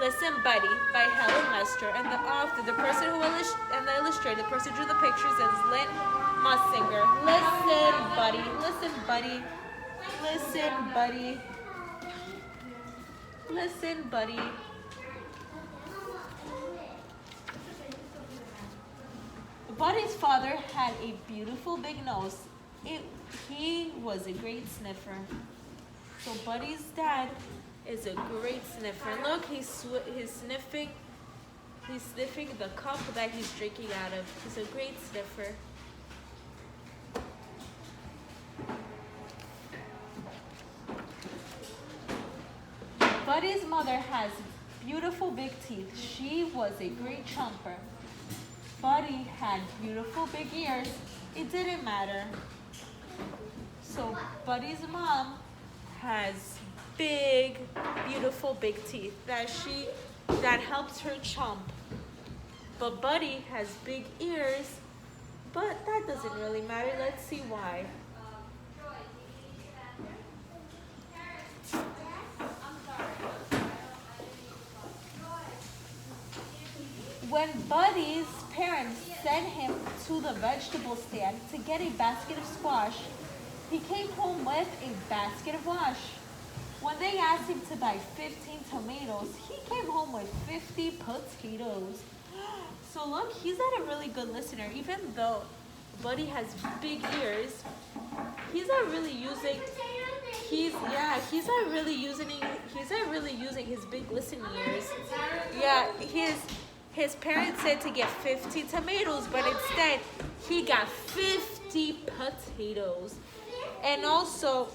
Listen, Buddy by Helen Lester, and the author, the person who and the illustrator, the person who drew the pictures is Lynn Musinger. Listen, Buddy. Listen, Buddy. Listen, Buddy. Listen, Buddy. Buddy's father had a beautiful big nose. He was a great sniffer. So Buddy's dad is a great sniffer. Look, he's sniffing. He's sniffing the cup that he's drinking out of. He's a great sniffer. Buddy's mother has beautiful big teeth. She was a great chomper. Buddy had beautiful big ears. It didn't matter. So Buddy's mom has big, beautiful big teeth that helps her chomp. But Buddy has big ears, but that doesn't really matter. Let's see why. When Buddy's parents sent him to the vegetable stand to get a basket of squash, he came home with a basket of wash. When they asked him to buy 15 tomatoes, he came home with 50 potatoes. So look, he's not a really good listener. Even though Buddy has big ears, he's not really using his big listening ears. Yeah, his parents said to get 50 tomatoes, but instead he got 50 potatoes. And also,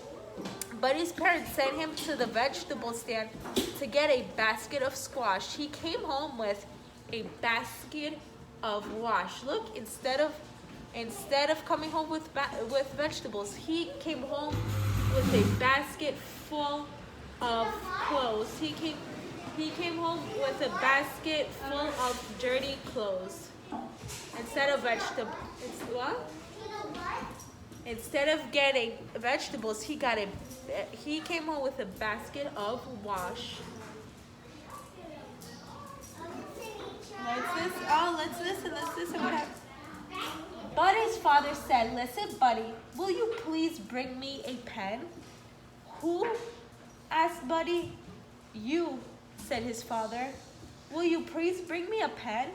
Buddy's parents sent him to the vegetable stand to get a basket of squash. He came home with a basket of wash. Look, instead of coming home with vegetables, he came home with a basket full of clothes. He came home with a basket full of dirty clothes. Instead of vegetables, Instead of getting vegetables, he came home with a basket of wash. Let's listen what happened. Buddy's father said, "Listen, Buddy, will you please bring me a pen?" "Who?" asked Buddy. "You," said his father. "Will you please bring me a pen?"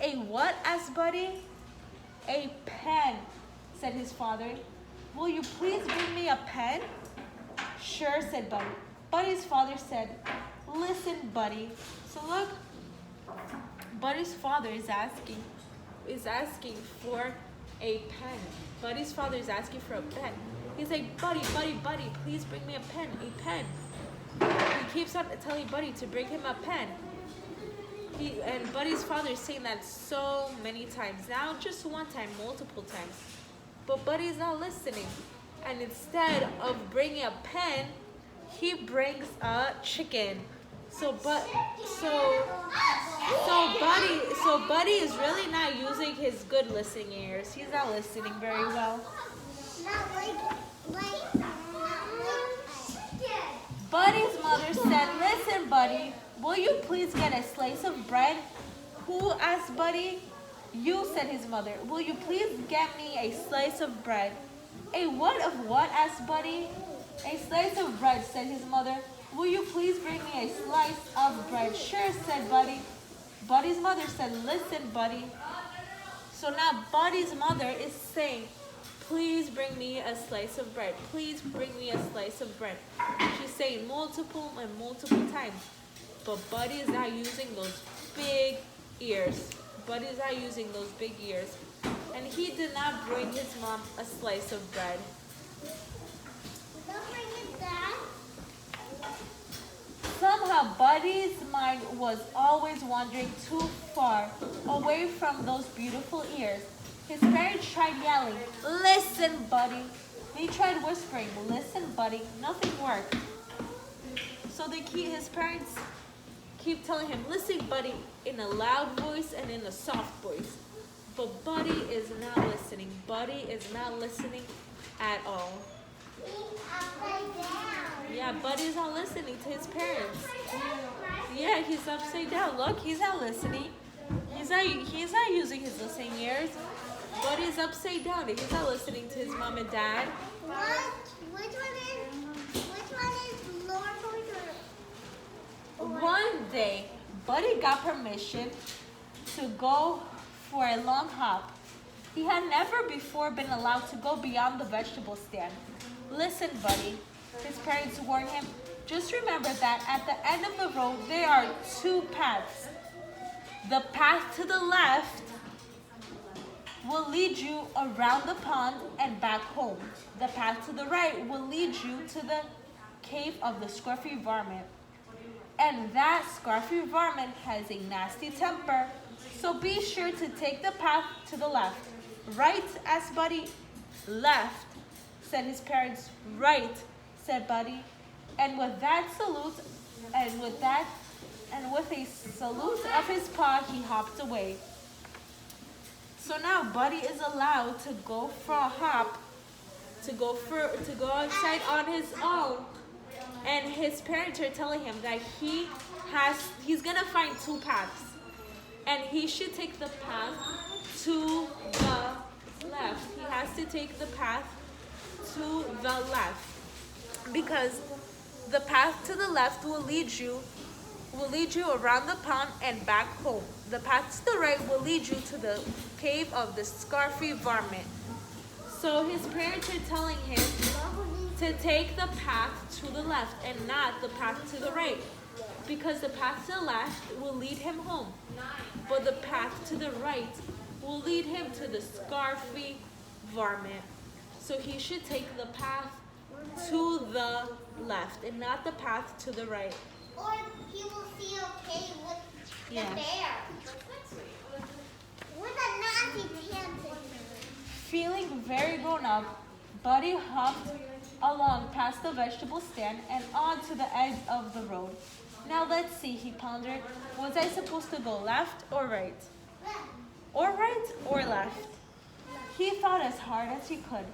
"A what?" asked Buddy. "A pen," said his father. "Will you please bring me a pen?" "Sure," said Buddy. Buddy's father said, "Listen, Buddy." So look, Buddy's father is asking for a pen. Buddy's father is asking for a pen. He's like, "Buddy, please bring me a pen, a pen." He keeps on telling Buddy to bring him a pen. And Buddy's father is saying that so many times. Now just one time, multiple times. But Buddy's not listening. And instead of bringing a pen, he brings a chicken. So Buddy is really not using his good listening ears. He's not listening very well. Buddy's mother said, "Listen, Buddy, will you please get a slice of bread?" "Who?" asked Buddy. "You," said his mother. "Will you please get me a slice of bread?" "A what of what?" asked Buddy. "A slice of bread," said his mother. "Will you please bring me a slice of bread?" "Sure," said Buddy. Buddy's mother said, "Listen, Buddy." So now Buddy's mother is saying, "Please bring me a slice of bread. Please bring me a slice of bread." She's saying multiple and multiple times. But Buddy is not using those big ears. Buddy is not using those big ears. And he did not bring his mom a slice of bread. Somehow Buddy's mind was always wandering too far away from those beautiful ears. His parents tried yelling, "Listen, Buddy." They tried whispering, "Listen, Buddy." Nothing worked. So his parents keep telling him, "Listen, Buddy," in a loud voice and in a soft voice. But Buddy is not listening. Buddy is not listening at all. Yeah, Buddy's not listening to his parents. Yeah, he's upside down. Look, he's not listening. He's not using his listening ears. Buddy's upside down. He's not listening to his mom and dad. What? Which one is lower voice or? One day, Buddy got permission to go for a long hop. He had never before been allowed to go beyond the vegetable stand. Listen, Buddy, his parents warned him, just remember that at the end of the road, there are two paths. The path to the left will lead you around the pond and back home. The path to the right will lead you to the cave of the scruffy varmint. And that scruffy varmint has a nasty temper, so be sure to take the path to the left. Right, asked Buddy. Left, said his parents. Right, said Buddy. And with that salute, and with a salute of his paw, he hopped away. So now Buddy is allowed to go for a hop, to go outside on his own. And his parents are telling him that he's gonna find two paths. And he should take the path to the left. He has to take the path to the left. Because the path to the left will lead you around the pond and back home. The path to the right will lead you to the cave of the scruffy varmint. So his parents are telling him to take the path to the left and not the path to the right. Because the path to the left will lead him home. But the path to the right will lead him to the scruffy varmint. So he should take the path to the left and not the path to the right. Or he will see okay with the bear. With a nasty pants. Feeling very grown up, Buddy hopped along past the vegetable stand and on to the edge of the road. Now let's see, he pondered. Was I supposed to go left or right? Or right or left? He thought as hard as he could.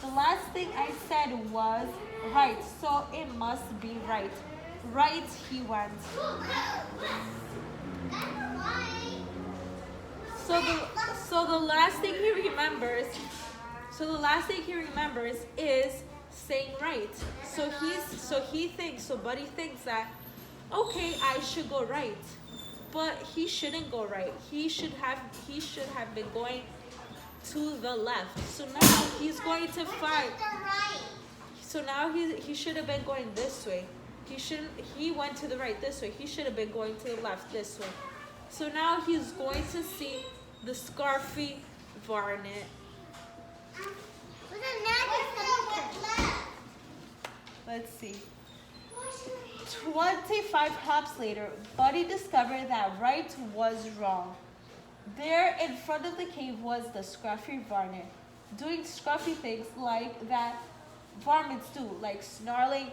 The last thing I said was right, so it must be right. Right, he went. So the last thing he remembers is saying right. So Buddy thinks that, okay, I should go right. But he shouldn't go right. He should have been going to the left. So now he's going to find. So now he should have been going this way. He went to the right this way. He should have been going to the left this way. So now he's going to see the scruffy varmint. Let's see. 25 hops later, Buddy discovered that right was wrong. There in front of the cave was the scruffy varmint, doing scruffy things like that varmints do, like snarling,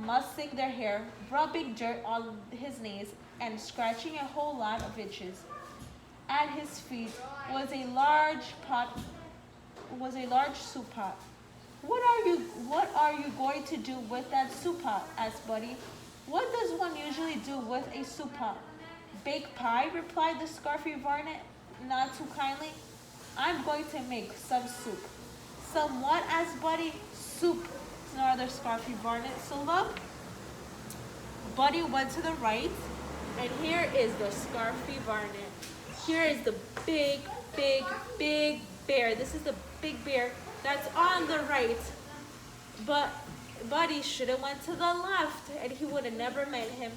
mussing their hair, rubbing dirt on his knees, and scratching a whole lot of itches. At his feet was a large soup pot. What are you going to do with that soup pot? Asked Buddy. What does one usually do with a soup pot? Bake pie, replied the scruffy varmint, not too kindly. I'm going to make some soup. Some what? Asked Buddy. Soup, snarled the scruffy varmint. So look, Buddy went to the right, and here is the scruffy varmint. Here is the big bear. This is the big bear that's on the right. But Buddy should have went to the left, and he would have never met him.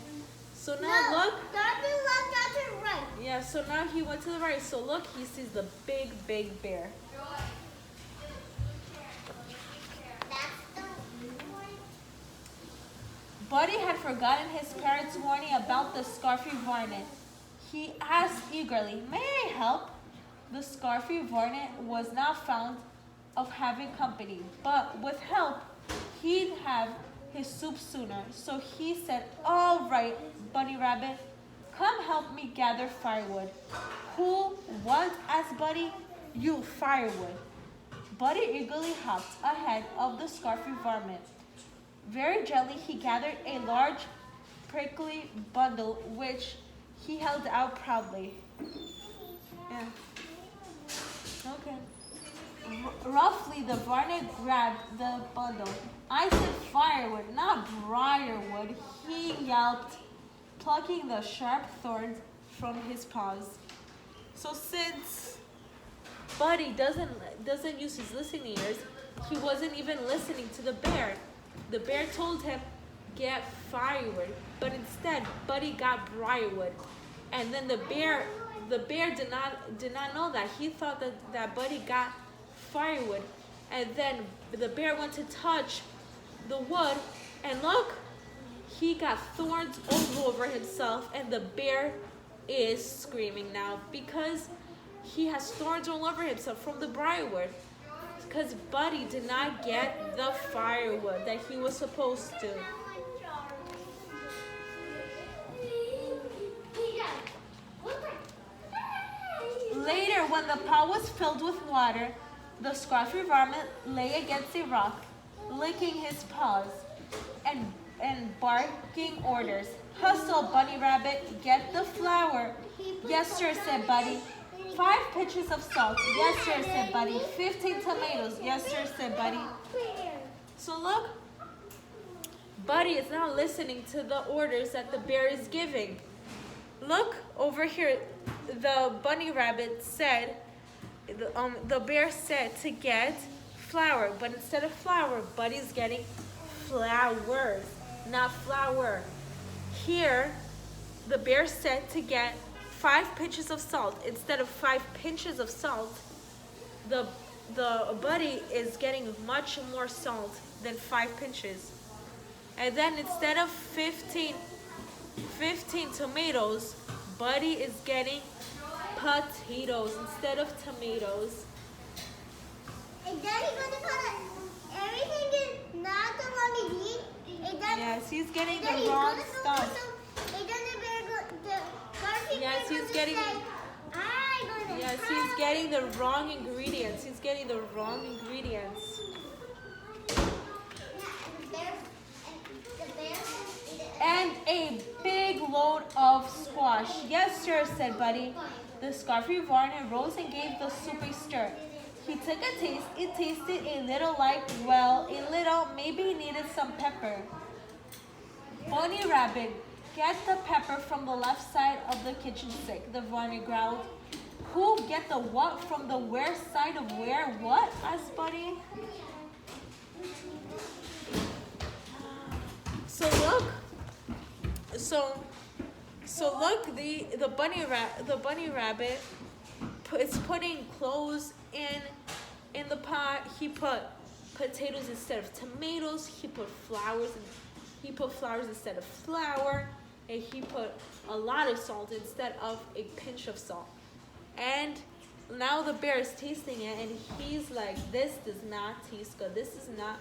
So now look. Don't do left, that's right. Yeah, so now he went to the right. So look, he sees the big bear. Buddy had forgotten his parents' warning about the scruffy varmint. He asked eagerly, "May I help?" The scruffy varmint was not fond of having company, but with help, he'd have his soup sooner. So he said, "All right, Bunny Rabbit, come help me gather firewood." "Who? What?" asked Buddy. "You, firewood." Buddy eagerly hopped ahead of the scruffy varmint. Very gently he gathered a large prickly bundle which he held out proudly. Yeah. Okay. Roughly, the Varna grabbed the bundle. I said firewood, not briarwood, he yelped, plucking the sharp thorns from his paws. So since Buddy doesn't use his listening ears, he wasn't even listening to the bear. The bear told him, get firewood, but instead Buddy got briarwood. And then the bear did not know that. He thought that Buddy got firewood. And then the bear went to touch the wood, and look, he got thorns all over himself, and the bear is screaming now because he has thorns all over himself from the briarwood. Because Buddy did not get the firewood that he was supposed to. Later, when the pot was filled with water, the scruffy varmint lay against a rock, licking his paws and barking orders. Hustle, Bunny Rabbit, get the flour. Yes, sir, said Buddy. 5 pinches of salt. Yes, sir, said Buddy. 15 tomatoes. Yes, sir, said Buddy. So look, Buddy is now listening to the orders that the bear is giving. Look over here. The bunny rabbit said, the bear said to get flour, but instead of flour, Buddy's getting flowers, not flour. Here, the bear said to get 5 pinches of salt. Instead of 5 pinches of salt, the Buddy is getting much more salt than 5 pinches. And then instead of 15 tomatoes, Buddy is getting potatoes instead of tomatoes. Is Daddy going to put everything is not the one we need? Yes, he's getting the wrong stuff. Yes, he's getting. Yes, he's getting the wrong ingredients. He's getting the wrong ingredients. And a big load of squash. Yes, sir, said Buddy. The scarfy varmint rose and gave the soup a stir. He took a taste. It tasted a little like, well, a little, maybe he needed some pepper. Bunny Rabbit, get the pepper from the left side of the kitchen sink, the varmint growled. Who get the what from the where side of where what? Asked Buddy. So look. So look, the bunny rabbit is putting clothes in the pot. He put potatoes instead of tomatoes. He put flowers instead of flour, and he put a lot of salt instead of a pinch of salt. And now the bear is tasting it, and he's like, "This does not taste good. This is not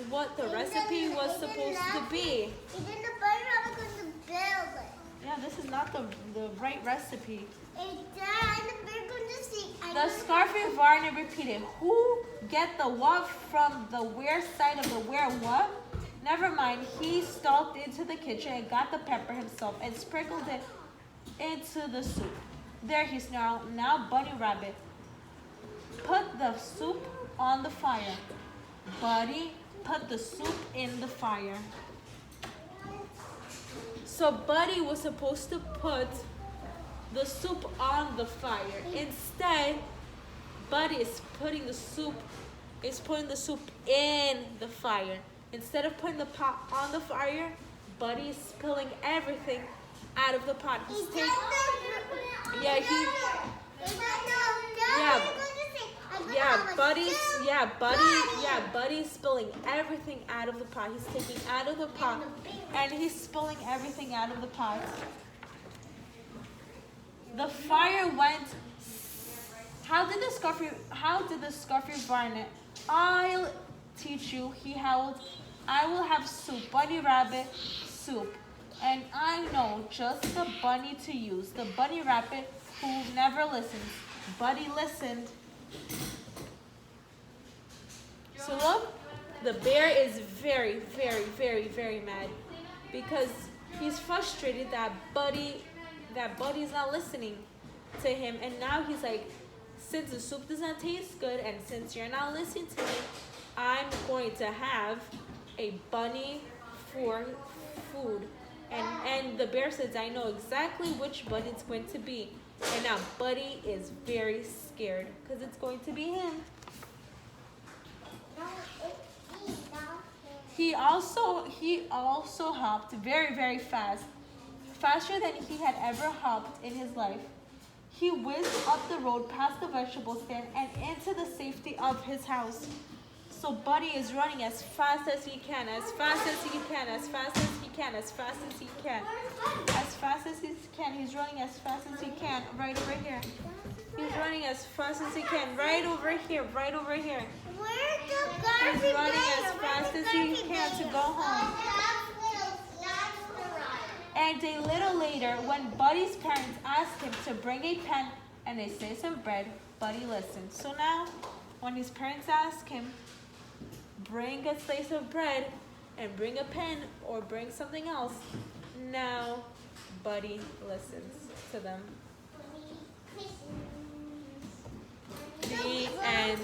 what the recipe was supposed to be." Yeah, this is not the right recipe. The scarfy varmint repeated, "Who get the what from the where side of the where what?" Never mind, he stalked into the kitchen and got the pepper himself and sprinkled it into the soup. There, he snarled. Now, Bunny Rabbit, put the soup on the fire. Buddy put the soup in the fire. So Buddy was supposed to put the soup on the fire. Instead, Buddy is putting the soup in the fire. Instead of putting the pot on the fire, Buddy is spilling everything out of the pot. He's taking, Buddy's spilling everything out of the pot. He's taking out of the pot and he's spilling everything out of the pot. The fire went. How did the scarfy varmint? I'll teach you, he howled. I will have soup, Bunny Rabbit, soup. And I know just the bunny to use, the Bunny Rabbit who never listens. Buddy listened. So look, The bear is very, very, very, very mad because he's frustrated that Buddy's not listening to him, and now he's like, since the soup doesn't taste good and since you're not listening to me, I'm going to have a bunny for food. And the bear says, I know exactly which bunny it's going to be. And now Buddy is very scared because it's going to be him. He also hopped very, very fast, faster than he had ever hopped in his life. He whizzed up the road past the vegetable stand and into the safety of his house. So Buddy is running as fast as he can, as fast as he can, as fast as he can, as fast as he can. As fast as he can. He's running as fast as he can, right over here. He's running as fast as he can, right over here, right over here. He's running as fast as he can to go home. And a little later, when Buddy's parents asked him to bring a pen and a slice of bread, Buddy listened. So now, when his parents ask him, bring a slice of bread and bring a pen or bring something else, now Buddy listens to them. The end.